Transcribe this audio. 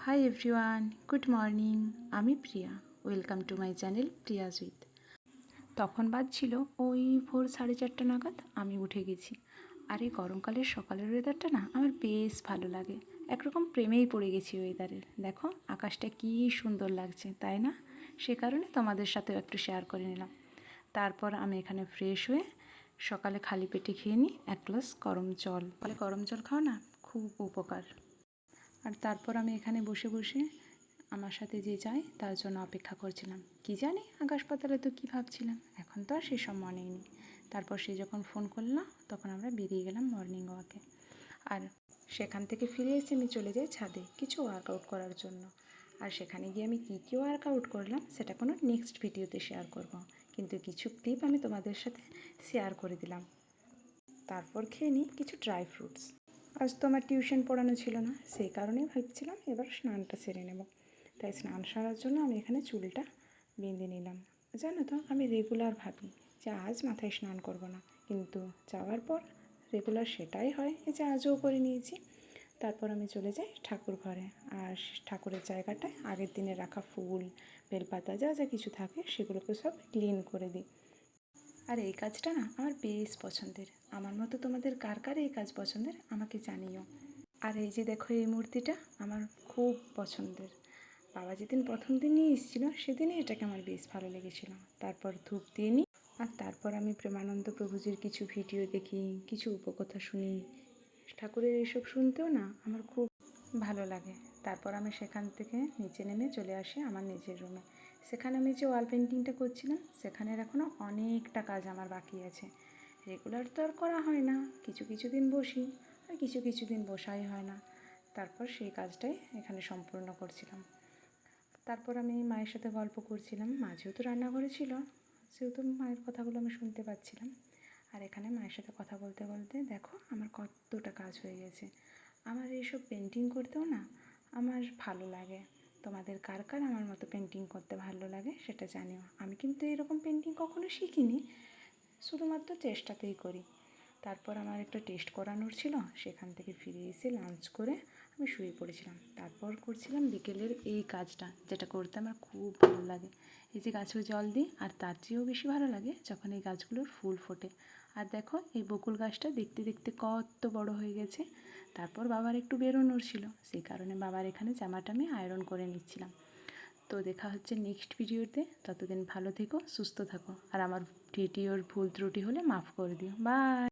Hi everyone, good morning. আমি Priya. Welcome to my channel Priya's with. তখন বাজছিল ওই ভোর 4:30 নাগাদ আমি উঠে গেছি। আর এই গরমকালের সকালের ওয়েদারটা না আমার বেশ ভালো লাগে। একরকম প্রেমেই পড়ে গেছি ওয়েদারের। দেখো আকাশটা কী সুন্দর লাগছে, তাই না? সে কারণে তোমাদের সাথেও একটু শেয়ার করে নিলাম। তারপর আমি এখানে ফ্রেশ হয়ে সকালে খালি পেটে খেয়ে নিই এক গ্লাস গরম জল। ফলে গরম জল খাও না, খুব উপকার। আর তারপর আমি এখানে বসে বসে আমার সাথে যে যায় তার জন্য অপেক্ষা করছিলাম। কি জানি আকাশ পাতালে তো কী ভাবছিলাম, এখন তো আর সেসব মনেই নেই। তারপর সে যখন ফোন করলাম তখন আমরা বেরিয়ে গেলাম মর্নিং ওয়াকে। আর সেখান থেকে ফিরে এসে আমি চলে যাই ছাদে কিছু ওয়ার্কআউট করার জন্য। আর সেখানে গিয়ে আমি কী কী ওয়ার্কআউট করলাম সেটা কোনো নেক্সট ভিডিওতে শেয়ার করব, কিন্তু কিছু ক্লিপ আমি তোমাদের সাথে শেয়ার করে দিলাম। তারপর খেয়ে নিই কিছু ড্রাই ফ্রুটস। আজ তো আমার টিউশন পড়ানো ছিল না, সেই কারণেই ভাবছিলাম এবার স্নানটা সেরে নেব। তাই স্নান সারার জন্য আমি এখানে চুলটা বেঁধে নিলাম। জানো তো আমি রেগুলার ভাবি যে আজ মাথায় স্নান করব না, কিন্তু যাওয়ার পর রেগুলার সেটাই হয়, এই যে আজও করে নিয়েছি। তারপর আমি চলে যাই ঠাকুর ঘরে। আর ঠাকুরের জায়গাটায় আগের দিনে রাখা ফুল, বেলপাতা যা যা কিছু থাকে সেগুলোকে সব ক্লিন করে দিই। আর এই কাজটা না আমার বেশ পছন্দের। আমার মতো তোমাদের কার কার এই কাজ পছন্দের আমাকে জানিও। আর এই যে দেখো এই মূর্তিটা আমার খুব পছন্দের। বাবা যেদিন প্রথম দিন নিয়ে এসেছিলো সেদিনই এটাকে আমার বেশ ভালো লেগেছিলো। তারপর ধূপ দিয়ে নিই। আর তারপর আমি প্রেমানন্দ প্রভুজির কিছু ভিডিও দেখি, কিছু উপকথা শুনি। ঠাকুরের এইসব শুনতেও না আমার খুব ভালো লাগে। তারপর আমি সেখান থেকে নিচে নেমে চলে আসি আমার নিজের রুমে। সেখানে আমি যে ওয়াল পেন্টিংটা করছিলাম সেখানের এখনও অনেকটা কাজ আমার বাকি আছে। রেগুলার তো আর করা হয় না, কিছু কিছু দিন বসি আর কিছু কিছু দিন বসাই হয় না। তারপর সেই কাজটাই এখানে সম্পূর্ণ করছিলাম। তারপর আমি মায়ের সাথে গল্প করছিলাম। মা যেহেতু রান্নাঘরে ছিল সেহেতু মায়ের কথাগুলো আমি শুনতে পাচ্ছিলাম। আর এখানে মায়ের সাথে কথা বলতে বলতে দেখো আমার কতটা কাজ হয়ে গেছে। আমার এইসব পেন্টিং করতেও না আমার ভালো লাগে। তোমাদের কার কার আমার মতো পেন্টিং করতে ভালো লাগে সেটা জানিও। আমি কিন্তু এরকম পেন্টিং কখনো শিখিনি, শুধুমাত্র চেষ্টাতেই করি। তারপর আমার একটা টেস্ট করানোর ছিল, সেখান থেকে ফিরে এসে লাঞ্চ করে আমি শুয়ে পড়েছিলাম। তারপর করছিলাম বিকেলের এই কাজটা, যেটা করতে আমার খুব ভালো লাগে। এই যে গাছেও জল দিই, আর তার চেয়েও বেশি ভালো লাগে যখন এই গাছগুলোর ফুল ফোটে। আর দেখো এই বকুল গাছটা দেখতে দেখতে কত বড় হয়ে গেছে। তারপর বাবার একটু বেরোনোর ছিল, সেই কারণে বাবার এখানে জামাটা আমি আয়রন করে নিচ্ছিলাম। তো দেখা হচ্ছে নেক্সট ভিডিওতে। ততদিন ভালো থেকো, সুস্থ থাকো। আর আমার ভিডিওর ভুল ত্রুটি হলে মাফ করে দিও। বাই।